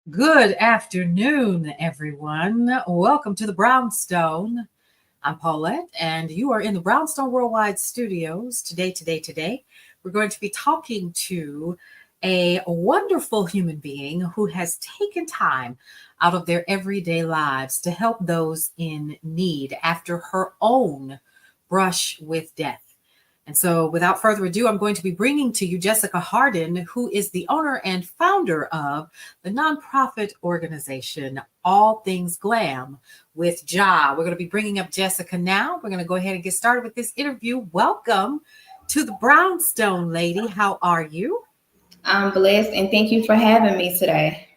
Good afternoon, everyone. Welcome to the Brownstone. I'm Paulette, and you are in the Brownstone Worldwide Studios. Today, we're going to be talking to a wonderful human being who has taken time out of their everyday lives to help those in need after her own brush with death. And so, without further ado, I'm going to be bringing to you Jessica Hardin, who is the owner and founder of the nonprofit organization All Things Glam with Ja. We're going to be bringing up Jessica now. We're going to go ahead and get started with this interview. Welcome to the Brownstone, lady. How are you? I'm blessed, and thank you for having me today.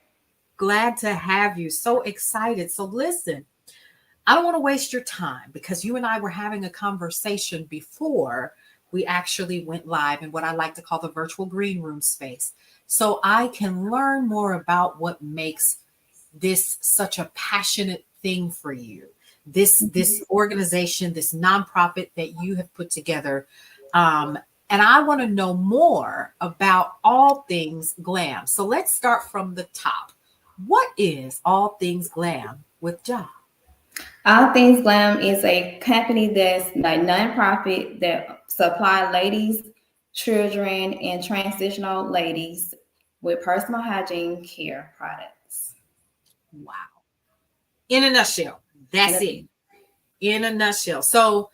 Glad to have you. So excited. So, listen, I don't want to waste your time because you and I were having a conversation before we actually went live in what I like to call the virtual green room space. So I can learn more about what makes this such a passionate thing for you. This organization, this nonprofit that you have put together. And I want to know more about All Things Glam. So let's start from the top. What is All Things Glam with Ja? All Things Glam is a company that's a nonprofit that supply ladies, children, and transitional ladies with personal hygiene care products. Wow. In a nutshell, that's it. In a nutshell. So,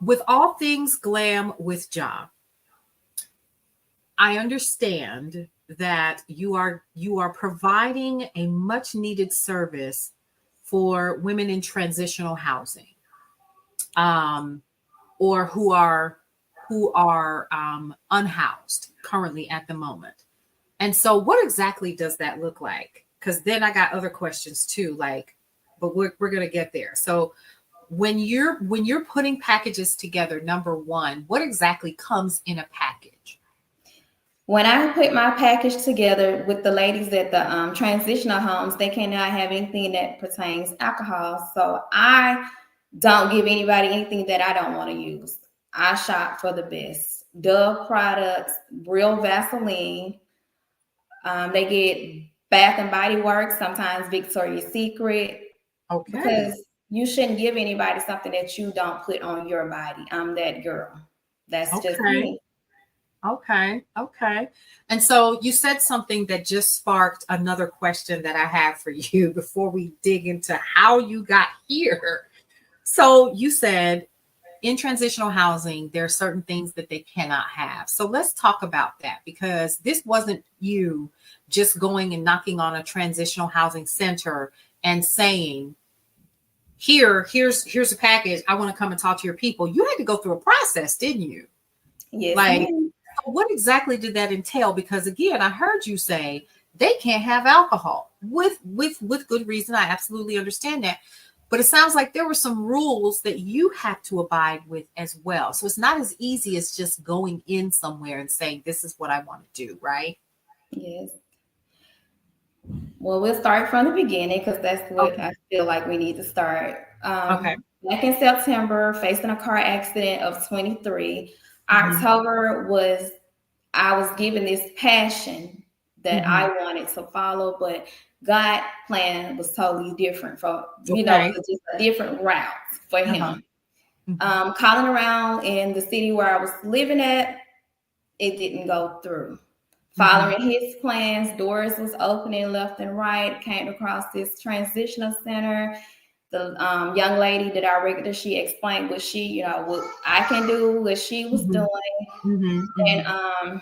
with All Things Glam with Ja, I understand that you are providing a much needed service for women in transitional housing, um, or who are unhoused currently at the moment. And so, what exactly does that look like? Because then I got other questions too, like, but we're gonna get there. So, when you're putting packages together, number one, what exactly comes in a package? When I put my package together with the ladies at the transitional homes, they cannot have anything that pertains alcohol. So I don't give anybody anything that I don't want to use. I shop for the best. Dove products, real Vaseline. They get Bath and Body Works, sometimes Victoria's Secret, Okay. because you shouldn't give anybody something that you don't put on your body. I'm that girl. That's just Okay. me. Okay. And so you said something that just sparked another question that I have for you before we dig into how you got here. So you said in transitional housing, there are certain things that they cannot have. So let's talk about that because this wasn't you just going and knocking on a transitional housing center and saying, here's a package. I want to come and talk to your people. You had to go through a process, didn't you? Yes, Like, ma'am. what exactly did that entail? Because again, I heard you say they can't have alcohol with good reason. I absolutely understand that. But it sounds like there were some rules that you have to abide with as well. So it's not as easy as just going in somewhere and saying, this is what I want to do, right? Yes. Well, we'll start from the beginning because that's what Okay. I feel like we need to start. Okay. Back in September, facing a car accident of 23. Hmm. October was I was given this passion that I Hmm. wanted to follow, but God' plan was totally different for Okay. just a different route for Uh-huh. Him. Hmm. Calling around in the city where I was living at, it didn't go through. Hmm. Following his plans, doors was opening left and right. Came across this transitional center. The young lady that I regular, she explained what what I can do, what she was Hmm. doing, Hmm. and Hmm.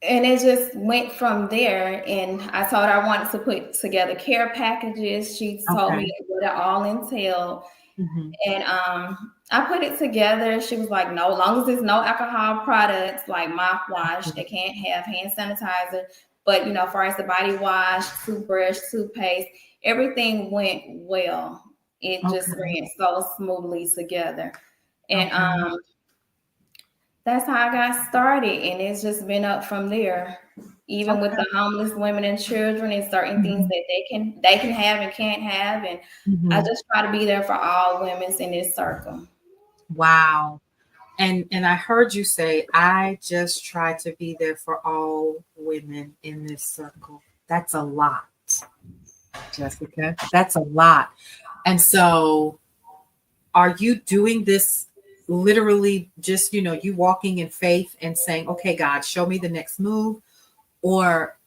it just went from there. And I told her I wanted to put together care packages. She told Okay. me what it all entailed. Hmm. And I put it together. She was like, no, as long as there's no alcohol products like mouthwash, they can't have hand sanitizer. But far as the body wash, toothbrush, toothpaste, everything went well. It just Okay. ran so smoothly together. And Okay. that's how I got started. And it's just been up from there. Even with Okay. the homeless women and children and certain things Hmm. that they can have and can't have. And I Hmm. just try to be there for all women in this circle. Wow. And I heard you say, I just try to be there for all women in this circle. That's a lot, Jessica. That's a lot. And so are you doing this literally just, you walking in faith and saying, okay, God, show me the next move? Or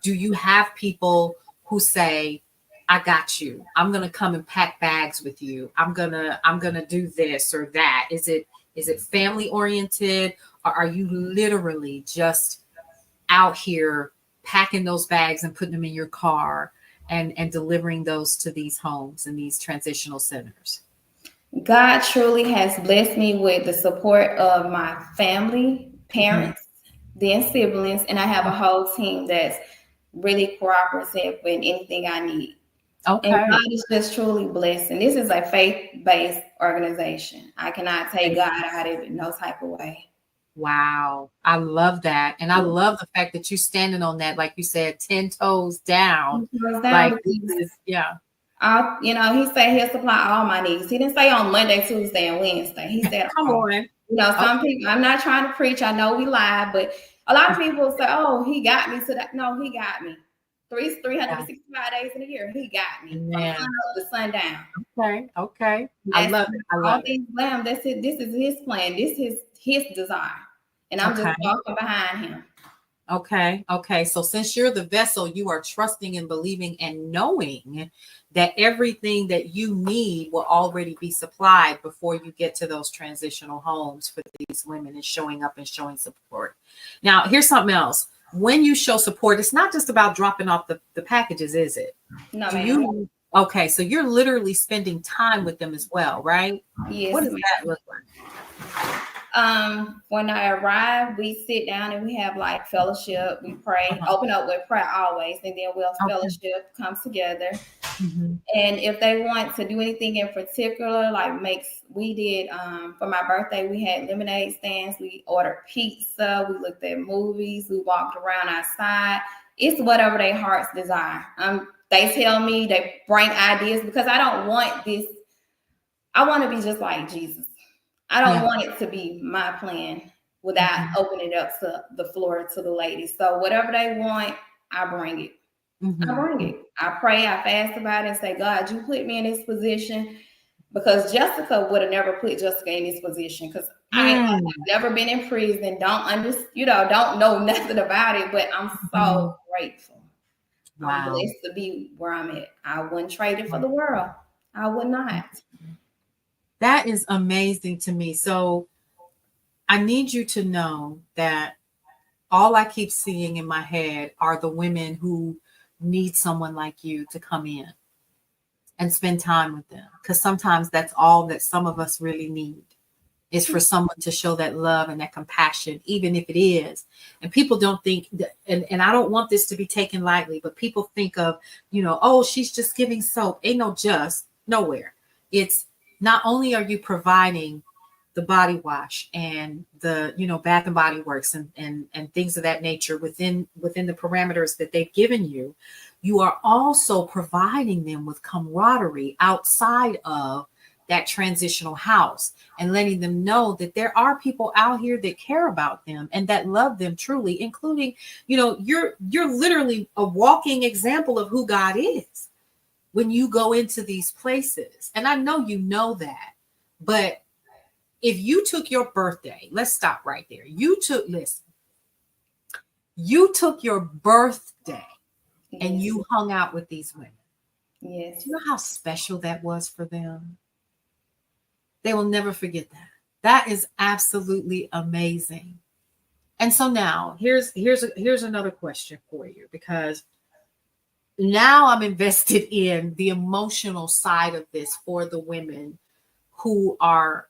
do you have people who say, I got you. I'm going to come and pack bags with you. I'm going to do this or that. Is it family oriented, or are you literally just out here packing those bags and putting them in your car and delivering those to these homes and these transitional centers? God truly has blessed me with the support of my family, parents, then siblings, and I have a whole team that's really cooperative with anything I need. And Okay. God is just truly blessed. And this is a faith-based organization. I cannot take God out of it no type of way. Wow. I love that. And I love the fact that you're standing on that, like you said, 10 toes down. Like, this is, yeah. He said he'll supply all my needs. He didn't say on Monday, Tuesday, and Wednesday. He said, Come on. Some people, I'm not trying to preach. I know we lie, but a lot of people say, oh, he got me to that. No, he got me. 365 days in a year, he got me. Yeah. From sun up to sundown. Okay. I love it. All Things Glam, that's it. This is his plan. This is his desire. And I'm just walking behind him. Okay. So since you're the vessel, you are trusting and believing and knowing that everything that you need will already be supplied before you get to those transitional homes for these women, and showing up and showing support. Now, here's something else. When you show support, it's not just about dropping off the packages, is it? No, ma'am. Okay, so you're literally spending time with them as well, right? Yes. What does that look like? When I arrive, we sit down and we have like fellowship. We pray, open up with prayer always, and then we'll fellowship, come together. And if they want to do anything in particular, like we did for my birthday, we had lemonade stands, we ordered pizza, we looked at movies, we walked around outside. It's whatever their hearts desire. They tell me, they bring ideas, because I don't want this. I want to be just like Jesus. I don't want it to be my plan without opening it up to the floor to the ladies. So whatever they want, I bring it. I bring it. I pray, I fast about it and say, God, you put me in this position, because Jessica would have never put Jessica in this position, because I've never been in prison, don't know nothing about it, but I'm so grateful. Wow. I'm blessed to be where I'm at. I wouldn't trade it for the world. I would not. That is amazing to me. So I need you to know that all I keep seeing in my head are the women who need someone like you to come in and spend time with them. Because sometimes that's all that some of us really need, is for someone to show that love and that compassion, even if it is. And people don't think, and I don't want this to be taken lightly, but people think of, oh, she's just giving soap. Ain't no just, nowhere. It's not only are you providing the body wash and the, Bath and Body Works and things of that nature within the parameters that they've given you, you are also providing them with camaraderie outside of that transitional house, and letting them know that there are people out here that care about them and that love them truly, including, you're literally a walking example of who God is when you go into these places. And I know you know that, but if you took your birthday, let's stop right there. You took your birthday and you hung out with these women. Yes. Do you know how special that was for them? They will never forget that. That is absolutely amazing. And so now here's another question for you, because now I'm invested in the emotional side of this for the women who are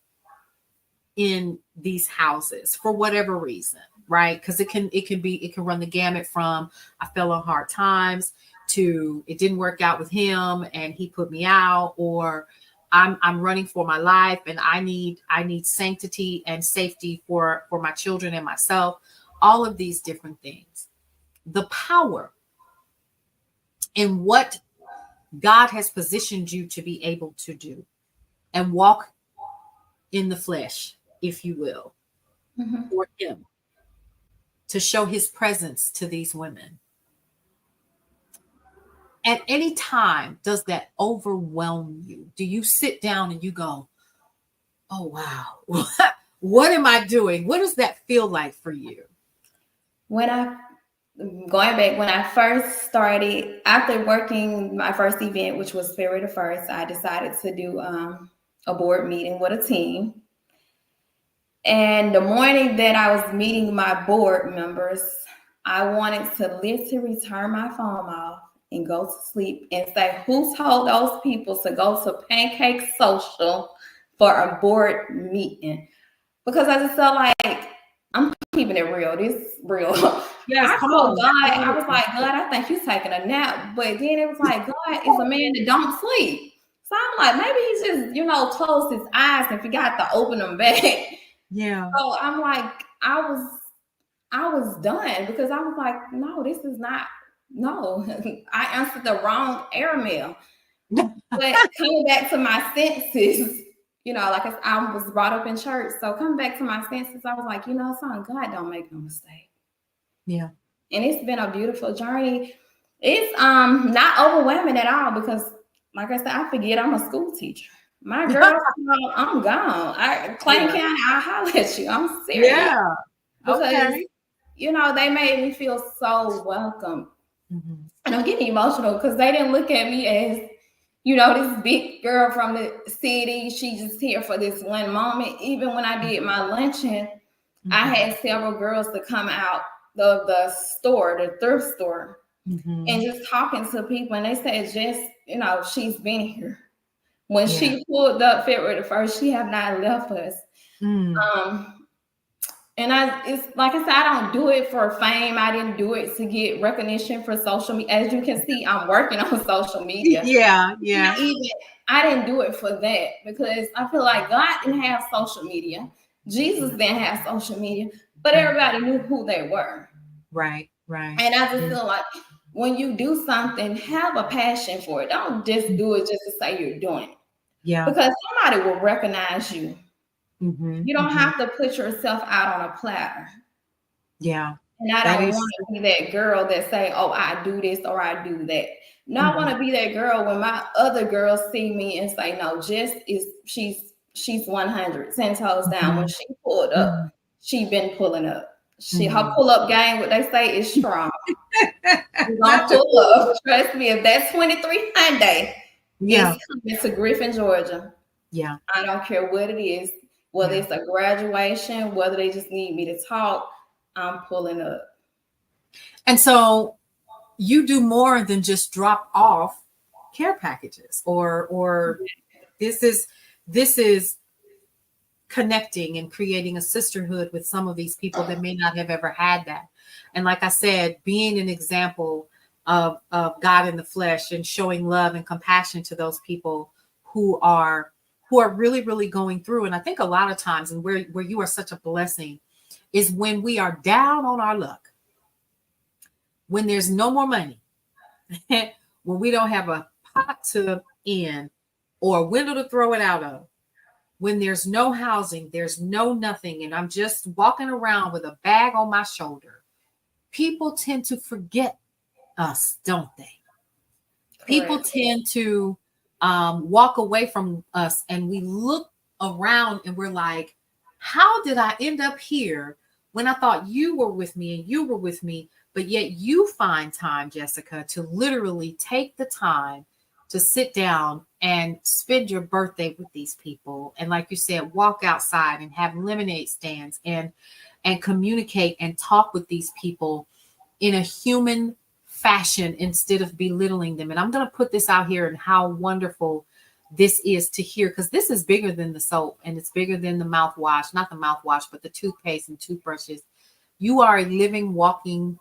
in these houses for whatever reason, right? Because it can run the gamut from I fell on hard times to it didn't work out with him and he put me out, or I'm running for my life and I need sanctity and safety for my children and myself. All of these different things. The power in what God has positioned you to be able to do and walk in the flesh, if you will, for him to show his presence to these women. At any time, does that overwhelm you? Do you sit down and you go, oh, wow, what am I doing? What does that feel like for you? When I going back, when I first started, after working my first event, which was February the 1st, I decided to do a board meeting with a team. And the morning that I was meeting my board members, I wanted to literally turn my phone off and go to sleep and say, who told those people to go to Pancake Social for a board meeting? Because I just felt like, I'm keeping it real. This is real. Yes, I come told on. God, I was like, God, I think you're taking a nap. But then it was like, God is a man that don't sleep. So I'm like, maybe he's just, closed his eyes and forgot to open them back. Yeah. So I'm like, I was done because I was like, no, this is not, no. I answered the wrong airmail. But coming back to my senses, like I was brought up in church. So coming back to my senses, I was like, son, God don't make no mistake. Yeah. And it's been a beautiful journey. It's not overwhelming at all because, like I said, I forget I'm a school teacher. My girl, I'm gone. Clayton County, I'll holler at you. I'm serious. Yeah. Because, Okay. they made me feel so welcome. Mm-hmm. And I'm getting emotional because they didn't look at me as, this big girl from the city. She just here for this one moment. Even when I did my luncheon, I had several girls to come out of the store, the thrift store, and just talking to people. And they said, just, she's been here. When she pulled up February the 1st, she have not left us. And it's like I said, I don't do it for fame. I didn't do it to get recognition for social media. As you can see, I'm working on social media. Yeah. I didn't do it for that because I feel like God didn't have social media. Jesus didn't have social media, but everybody knew who they were. Right. And I just feel like when you do something, have a passion for it. Don't just do it just to say you're doing it. Yeah. Because somebody will recognize you. You don't have to put yourself out on a platter. Yeah. And I don't want to be that girl that say, oh, I do this or I do that. No, I want to be that girl when my other girls see me and say, no, she's 100, 10 toes down. When she pulled up, she been pulling up. Her pull-up game, what they say, is strong. She's gonna pull up. Trust me, if that's 23 Hyundai, it's coming to Griffin, Georgia. Yeah. I don't care what it is, whether it's a graduation, whether they just need me to talk, I'm pulling up. And so you do more than just drop off care packages or this is connecting and creating a sisterhood with some of these people that may not have ever had that. And like I said, being an example of God in the flesh and showing love and compassion to those people who are really, really going through. And I think a lot of times, and where you are such a blessing, is when we are down on our luck, when there's no more money, when we don't have a pot to end or a window to throw it out of, when there's no housing, there's no nothing, and I'm just walking around with a bag on my shoulder, people tend to forget us, don't they? Correct. People tend to walk away from us, and we look around and we're like, how did I end up here when I thought you were with me and you were with me? But yet you find time, Jessica, to literally take the time to sit down and spend your birthday with these people. And like you said, walk outside and have lemonade stands and communicate and talk with these people in a human fashion instead of belittling them. And I'm going to put this out here and how wonderful this is to hear, because this is bigger than the soap and it's bigger than the mouthwash, not the mouthwash, but the toothpaste and toothbrushes. You are a living, walking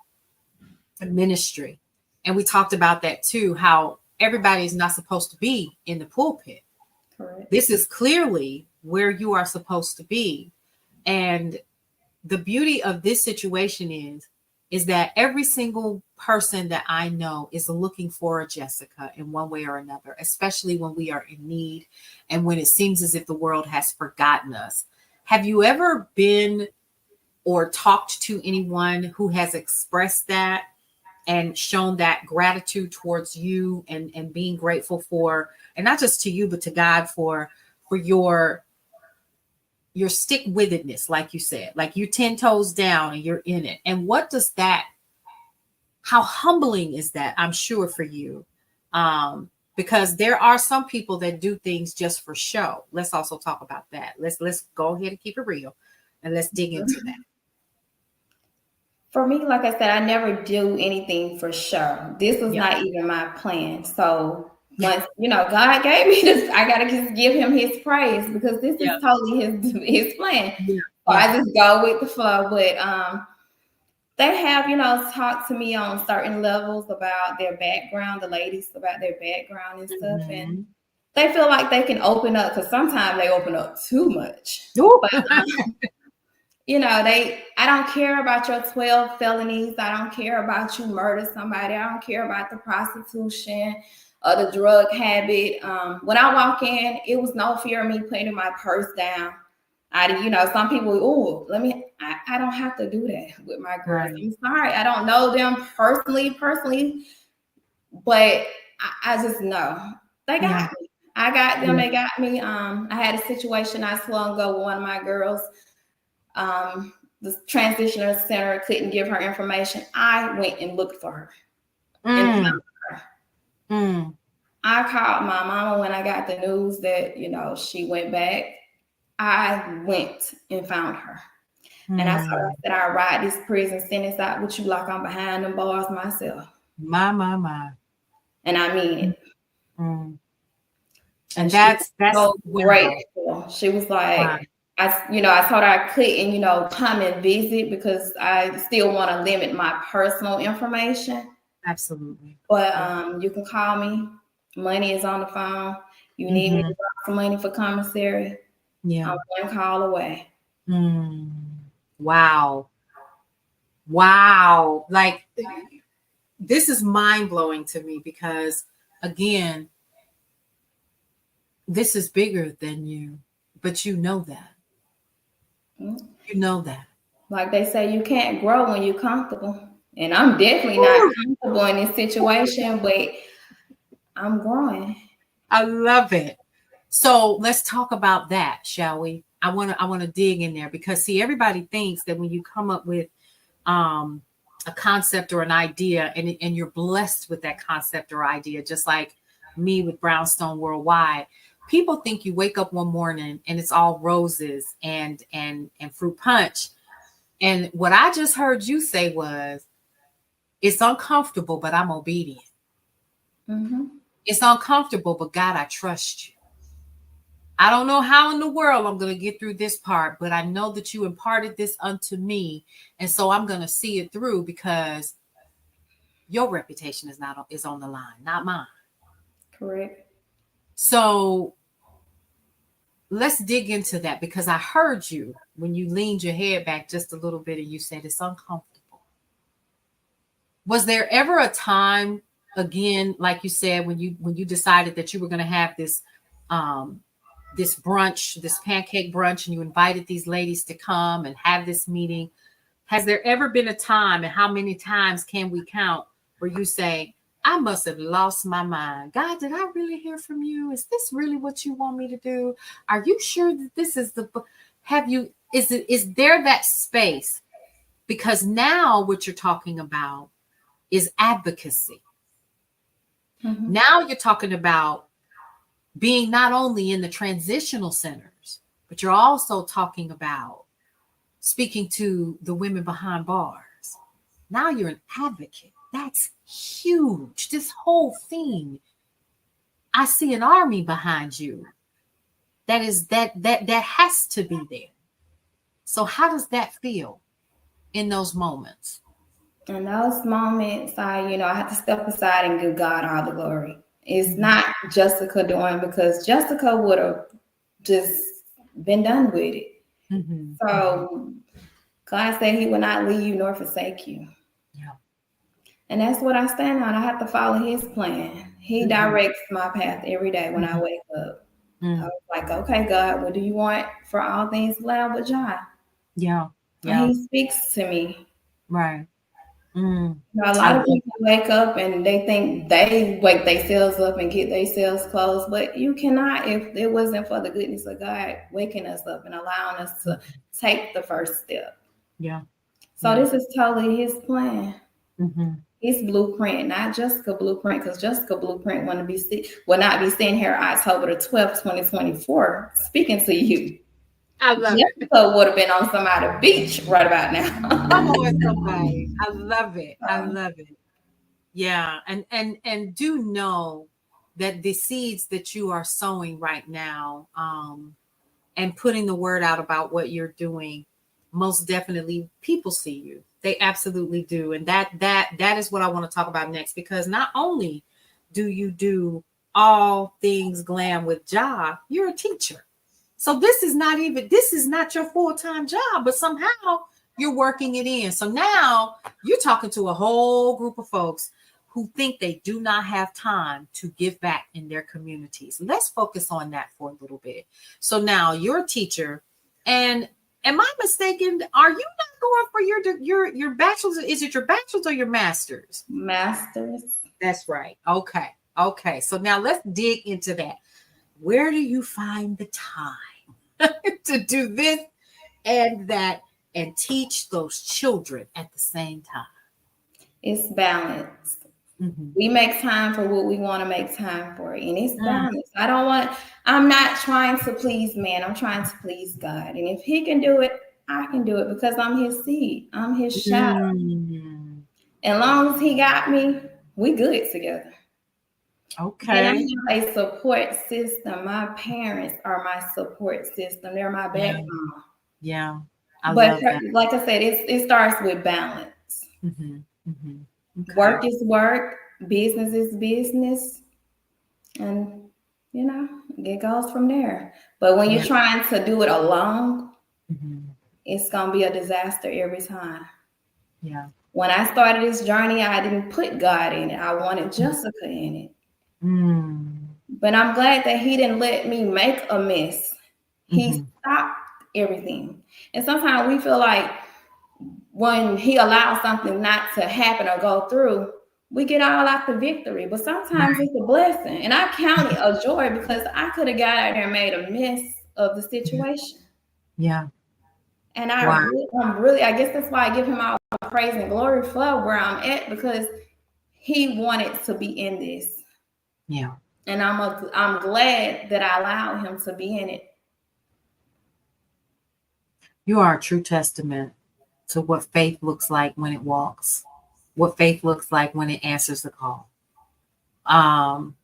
ministry. And we talked about that too, how everybody is not supposed to be in the pulpit. Correct. This is clearly where you are supposed to be. And the beauty of this situation is that every single person that I know is looking for a Jessica in one way or another, especially when we are in need and when it seems as if the world has forgotten us. Have you ever been or talked to anyone who has expressed that and shown that gratitude towards you, and being grateful for, and not just to you, but to God for your stick with itness, like you said, like you 10 toes down and you're in it. And what does that, how humbling is that? I'm sure for you. Because there are some people that do things just for show. Let's also talk about that. Let's go ahead and keep it real, and let's dig into that. For me, like I said, I never do anything for show. This was Yeah. not even my plan. So once God gave me this, I gotta just give him his praise because this Yeah. is totally his plan. Yeah. So Yeah. I just go with the flow. But they have, talked to me on certain levels about their background, the ladies about their background and stuff. And Mhm. they feel like they can open up because sometimes they open up too much. Ooh. But I don't care about your 12 felonies. I don't care about you murder somebody. I don't care about the prostitution or the drug habit. When I walk in, it was no fear of me putting my purse down. Some people, I don't have to do that with my girls. Right. I'm sorry. I don't know them personally, but I just know they got Yeah. me. I got them. Yeah. They got me. I had a situation not so long ago with one of my girls. The transitional center couldn't give her information. I went and looked for her and Mm. found her. Mm. I called my mama when I got the news that, she went back. I went and found her. And I told her, I said, I ride this prison sentence out with you like I'm behind them bars myself. My. And I mean it. Mm. And And she was that's so wow. grateful. She was like, Wow. I told her I couldn't, come and visit because I still want to limit my personal information. Absolutely. But you can call me. Money is on the phone. You need me to drop some money for commissary. Yeah. I'm one call away. Mm. Wow. Wow. Like, this is mind blowing to me because, again, this is bigger than you, but you know that. You know that. Like they say, you can't grow when you're comfortable. And I'm definitely not Woo! comfortable in this situation, but I'm growing. I love it. So let's talk about that, shall we? I want to dig in there because see, everybody thinks that when you come up with um a concept or an idea, and you're blessed with that concept or idea, just like me with Brownstone Worldwide, people think you wake up one morning and it's all roses and fruit punch. And what I just heard you say was, it's uncomfortable, but I'm obedient. Mm-hmm. It's uncomfortable, but God, I trust you. I don't know how in the world I'm going to get through this part, but I know that you imparted this unto me. And so I'm going to see it through because your reputation is on the line, not mine. Correct. So let's dig into that because I heard you when you leaned your head back just a little bit and you said it's uncomfortable. Was there ever a time, again, like you said, when you decided that you were going to have um this brunch, this pancake brunch, and you invited these ladies to come and have this meeting? Has there ever been a time, and how many times can we count, where you say, I must have lost my mind? God, did I really hear from you? Is this really what you want me to do? Are you sure that this is is there that space? Because now what you're talking about is advocacy. Mm-hmm. Now you're talking about being not only in the transitional centers, but you're also talking about speaking to the women behind bars. Now you're an advocate. That's huge. This whole thing, I see an army behind you. That has to be there. So how does that feel in those moments? In those moments, I have to step aside and give God all the glory. It's not Jessica doing because Jessica would have just been done with it. Mm-hmm. So God said he will not leave you nor forsake you. Yeah. And that's what I stand on. I have to follow his plan. He directs my path every day when I wake up. I was like, okay, God, what do you want for all things glam with John? Yeah. And Yeah. he speaks to me. Right. Mm. A I lot of love people wake up and they think they wake themselves up and get themselves closed, but you cannot if it wasn't for the goodness of God waking us up and allowing us to take the first step. Yeah. So Yeah. this is totally His plan. Mm-hmm. His blueprint, not Jessica blueprint, because Jessica blueprint will not be sitting here October the 12th, 2024, speaking to you. I love it. Jessica would have been on some other beach right about Come now. on, somebody. I love it. I love it. Yeah. And do know that the seeds that you are sowing right now, and putting the word out about what you're doing, most definitely people see you. They absolutely do. And that is what I want to talk about next, because not only do you do all things glam with job, you're a teacher. So this is not your full-time job, but somehow you're working it in. So now you're talking to a whole group of folks who think they do not have time to give back in their communities. Let's focus on that for a little bit. So now you're a teacher, and am I mistaken? Are you not going for your bachelor's? Is it your bachelor's or your master's? Masters. That's right. Okay. Okay. So now let's dig into that. Where do you find the time to do this and that and teach those children at the same time? It's balanced. Mm-hmm. We make time for what we want to make time for, and it's Mm. balanced. I'm not trying to please man, I'm trying to please God. And if He can do it, I can do it because I'm His seed, I'm His child. Mm. And long as He got me, we good together. And Okay. I have a support system. My parents are my support system, they're my Yeah. backbone. Yeah. I But love that. like I said, it starts with balance. Mm-hmm. Mm-hmm. Okay. Work is work, business is business, and it goes from there. But when you're Yeah. trying to do it alone, Mm-hmm. it's gonna be a disaster every time. Yeah. When I started this journey, I didn't put God in it. I wanted Jessica in it. Mm. But I'm glad that He didn't let me make a mess. He Mm-hmm. stopped everything. And sometimes we feel like when He allows something not to happen or go through, we get all out the victory. But sometimes Right. it's a blessing. And I count it a joy because I could have got out there and made a mess of the Yeah. situation. Yeah. And Wow. I guess that's why I give Him all praise and glory for where I'm at, because He wanted to be in this. Yeah. And I'm glad that I allowed Him to be in it. You are a true testament to what faith looks like when it walks, what faith looks like when it answers the call. Um,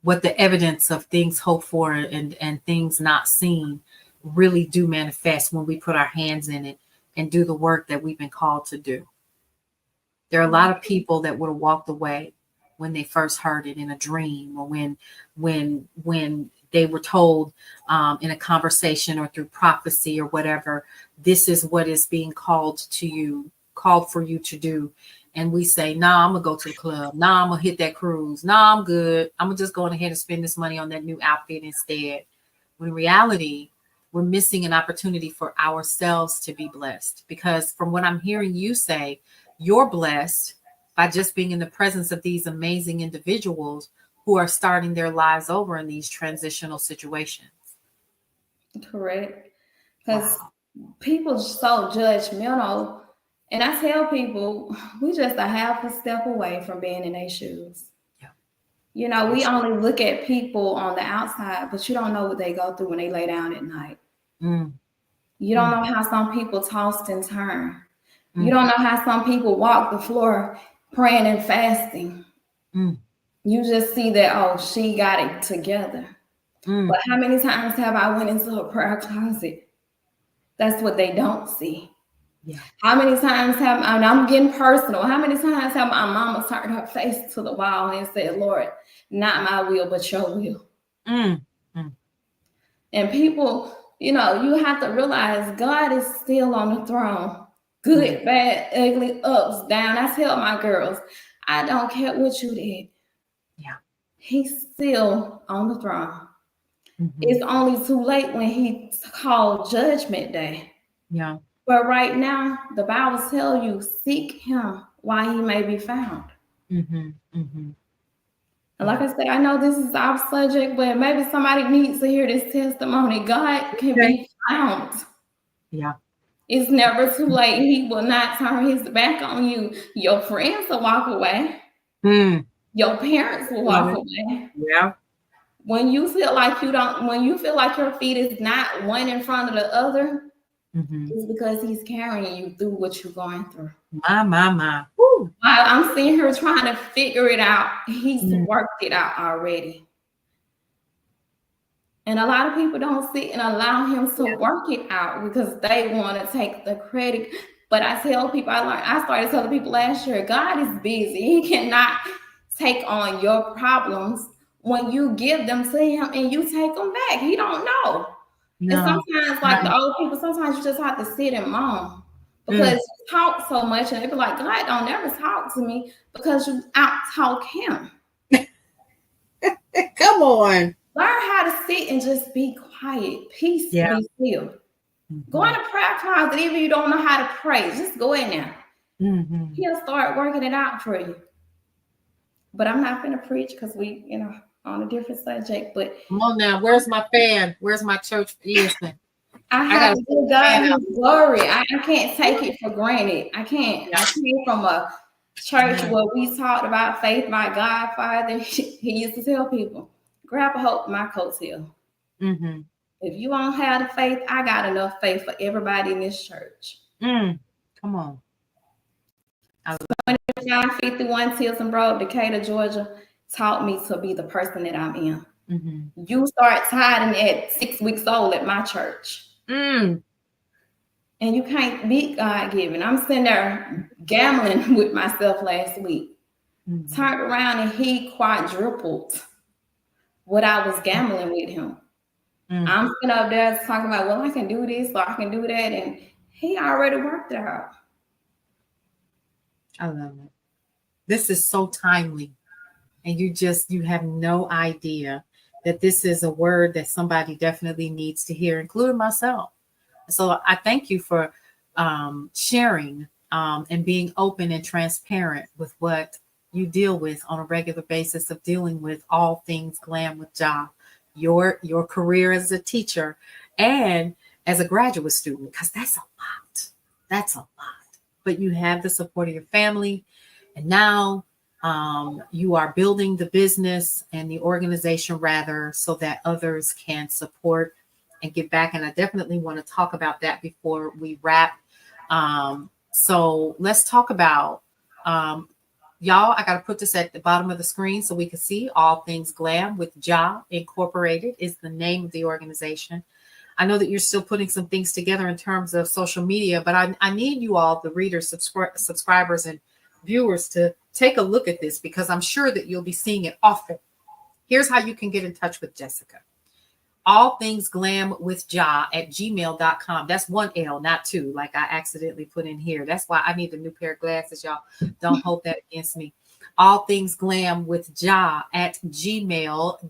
what the evidence of things hoped for and things not seen really do manifest when we put our hands in it and do the work that we've been called to do. There are a lot of people that would have walked away when they first heard it in a dream, or when they were told in a conversation or through prophecy or whatever, this is what is being called for you to do. And we say, nah, I'm gonna go to the club. Nah, I'm gonna hit that cruise. Nah, I'm good. I'm gonna just go ahead and spend this money on that new outfit instead. When in reality, we're missing an opportunity for ourselves to be blessed. Because from what I'm hearing you say, you're blessed by just being in the presence of these amazing individuals who are starting their lives over in these transitional situations. Correct. Because Wow. people so judgmental. And I tell people, we just a half a step away from being in their shoes. Yeah. We only look at people on the outside, but you don't know what they go through when they lay down at night. Mm, You don't mm, know how some people tossed and turn. You mm, don't know how some people walk the floor praying and fasting. mm, You just see that, oh, she got it together. mm. But how many times have I went into a prayer closet? That's what they don't see. Yeah. How many times and I'm getting personal, how many times have my mama turned her face to the wall and said, Lord, not my will, but your will? Mm, mm. And people, you have to realize God is still on the throne. Good, Mm. bad, ugly, ups, down. I tell my girls, I don't care what you did. Yeah. He's still on the throne. Mm-hmm. It's only too late when He called Judgment Day. Yeah. But right now, the Bible tells you, seek him while he may be found. Mm-hmm. Mm-hmm. And like I said, I know this is off subject, but maybe somebody needs to hear this testimony. God can be found. Yeah. It's never too late. He will not turn his back on you. Your friends will walk away. Mm. Your parents will walk away. Yeah. When you feel like when you feel like your feet is not one in front of the other, it's because he's carrying you through what you're going through. My. Woo. While I'm sitting here trying to figure it out, he's worked it out already. And a lot of people don't sit and allow him to work it out because they want to take the credit. But I tell people, I started telling people last year, God is busy. He cannot take on your problems when you give them to him and you take them back. He don't know. No. And sometimes, like the old people, sometimes you just have to sit and moan because you talk so much and they be like, God don't never talk to me because you out-talk him. Come on. Learn how to sit and just be quiet. Peace, be still. Go in the prayer closet, even if you don't know how to pray. Just go in there. He'll start working it out for you. But I'm not going to preach because we, on a different subject. But come on now. Where's my fan? Where's my church? Listen. I have to give God his glory. I can't take it for granted. I can't. I came from a church where we talked about faith. My godfather, he used to tell people, grab a hold of my coattail. If you don't have the faith, I got enough faith for everybody in this church. Come on. 2551 Tilson Road, Decatur, Georgia, taught me to be the person that I'm in. You start tithing at 6 weeks old at my church. And you can't be God-given. I'm sitting there gambling with myself last week. Turned around and he quadrupled what I was gambling with him. I'm sitting up there talking about, well, I can do this or I can do that. And he already worked it out. I love it. This is so timely. And you have no idea that this is a word that somebody definitely needs to hear, including myself. So I thank you for sharing and being open and transparent with what you deal with on a regular basis of dealing with all things glam with Jah, your career as a teacher and as a graduate student, because that's a lot. That's a lot. But you have the support of your family. And now you are building the business and the organization rather so that others can support and give back. And I definitely want to talk about that before we wrap. So let's talk about, y'all, I got to put this at the bottom of the screen so we can see All Things Glam with Jah Incorporated is the name of the organization. I know that you're still putting some things together in terms of social media, but I need you all, the readers, subscribers, and viewers, to take a look at this because I'm sure that you'll be seeing it often. Here's how you can get in touch with Jessica. All Things Glam with Jah at gmail.com. That's one L, not two, like I accidentally put in here. That's why I need a new pair of glasses, y'all. Don't hold that against me. All Things Glam with Jah at gmail.com.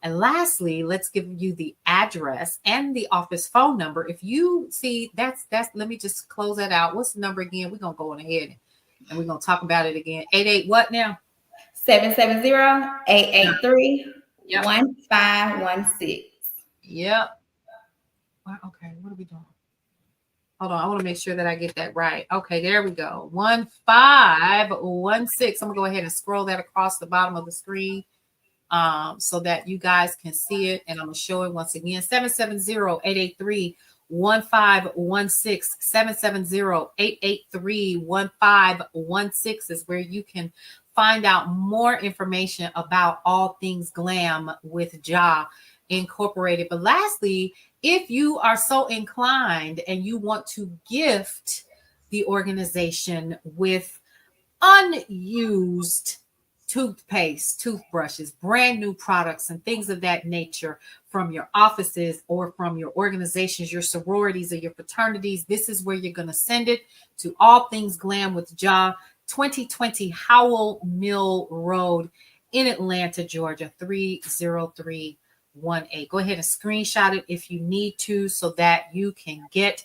And lastly, let's give you the address and the office phone number. If you see that's let me just close that out. What's the number again? We're going to go on ahead and we're going to talk about it again. 88 what now? 770-883-1516. Yep. Okay, what are we doing? Hold on, I want to make sure that I get that right. Okay, there we go. 1516. I'm going to go ahead and scroll that across the bottom of the screen. So that you guys can see it. And I'm going to show it once again. 770-883-1516. 770-883-1516 is where you can find out more information about All Things Glam with Jah Incorporated. But lastly, if you are so inclined and you want to gift the organization with unused toothpaste, toothbrushes, brand new products, and things of that nature from your offices or from your organizations, your sororities or your fraternities, this is where you're going to send it to All Things Glam with Jah, 2020 Howell Mill Road in Atlanta, Georgia, 30318. Go ahead and screenshot it if you need to so that you can get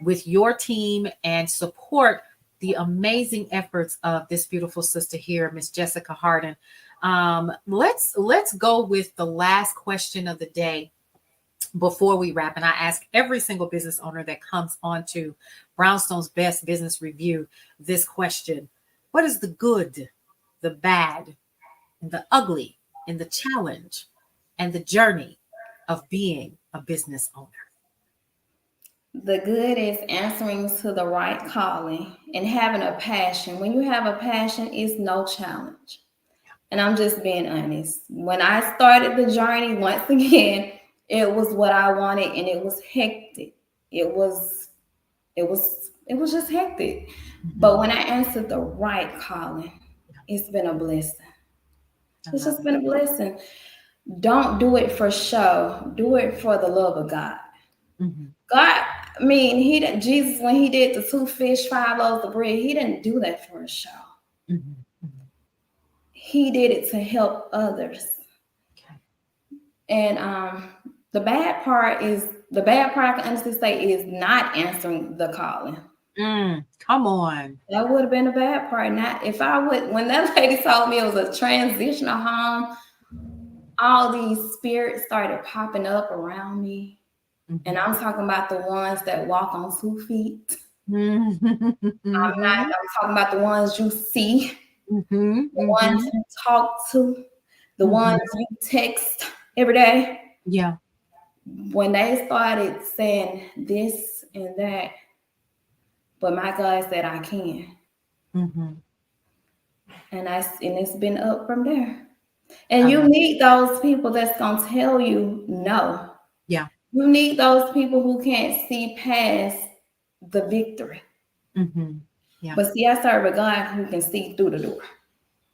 with your team and support the amazing efforts of this beautiful sister here, Miss Jessica Hardin. Let's go with the last question of the day before we wrap. And I ask every single business owner that comes on to Brownstone's Best Business Review this question: what is the good, the bad, and the ugly, and the challenge, and the journey of being a business owner? The good is answering to the right calling and having a passion. When you have a passion, it's no challenge. And I'm just being honest. When I started the journey, once again, it was what I wanted, and it was hectic. It was just hectic. But when I answered the right calling, it's been a blessing. It's just been a blessing. Don't do it for show. Do it for the love of God. Mm-hmm. God, I mean, he didn't. Jesus, when he did the 2 fish, 5 loaves of bread, he didn't do that for a show. Mm-hmm. Mm-hmm. He did it to help others. Okay. And the bad part I can honestly say is not answering the calling. Come on. That would have been a bad part. Not if I would. When that lady told me it was a transitional home, all these spirits started popping up around me. Mm-hmm. And I'm talking about the ones that walk on 2 feet. Mm-hmm. I'm talking about the ones you see, the ones you talk to, the ones you text every day. Yeah. When they started saying this and that, but my God said I can. Mm-hmm. And it's been up from there. And you need those people that's gonna tell you no. Yeah. You need those people who can't see past the victory. Mm-hmm. Yeah. But see, I serve a God who can see through the door.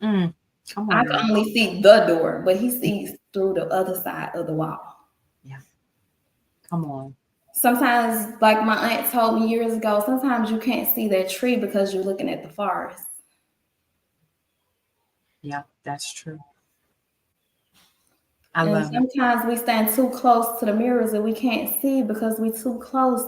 Come on. I can only see the door, but he sees through the other side of the wall. Yeah. Come on. Sometimes, like my aunt told me years ago, sometimes you can't see that tree because you're looking at the forest. Yeah, that's true. Sometimes we stand too close to the mirrors and we can't see because we're too close.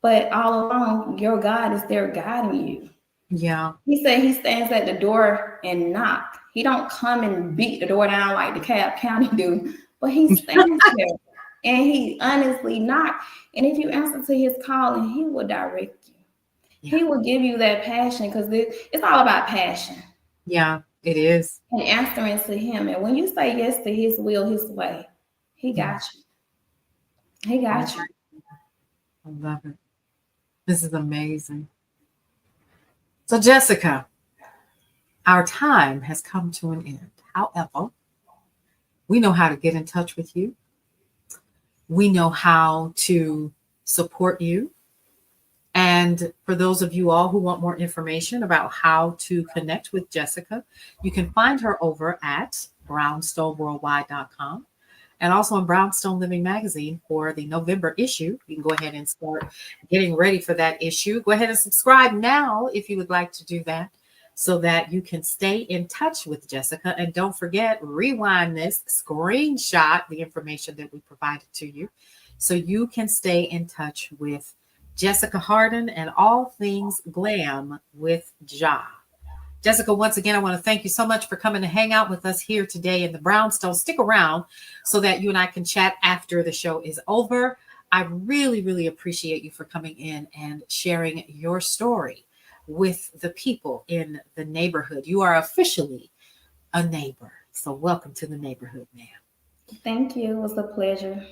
But all along, your God is there guiding you. Yeah. He said he stands at the door and knock. He don't come and beat the door down like the DeKalb County do, but he stands there and he honestly knocks. And if you answer to his calling, he will direct you. Yeah. He will give you that passion because it's all about passion. Yeah, it is. And answering to him. And when you say yes to his will, his way, he got you. He got you. I love it. This is amazing. So, Jessica, our time has come to an end. However, we know how to get in touch with you. We know how to support you. And for those of you all who want more information about how to connect with Jessica, you can find her over at brownstoneworldwide.com and also in Brownstone Living Magazine for the November issue. You can go ahead and start getting ready for that issue. Go ahead and subscribe now if you would like to do that so that you can stay in touch with Jessica. And don't forget, rewind this, screenshot the information that we provided to you so you can stay in touch with Jessica Hardin and All Things Glam with Ja. Jessica, once again, I want to thank you so much for coming to hang out with us here today in the Brownstone. Stick around so that you and I can chat after the show is over. I really, really appreciate you for coming in and sharing your story with the people in the neighborhood. You are officially a neighbor. So welcome to the neighborhood, ma'am. Thank you. It was a pleasure.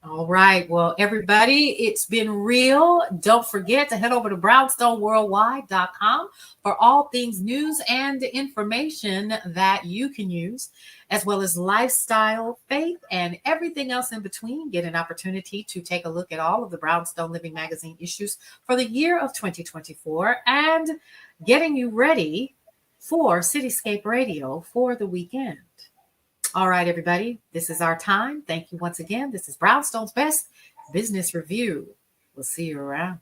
All right. Well, everybody, it's been real. Don't forget to head over to brownstoneworldwide.com for all things news and information that you can use, as well as lifestyle, faith, and everything else in between. Get an opportunity to take a look at all of the Brownstone Living Magazine issues for the year of 2024 and getting you ready for Cityscape Radio for the weekend. All right, everybody, this is our time. Thank you once again. This is Brownstone's Best Business Review. We'll see you around.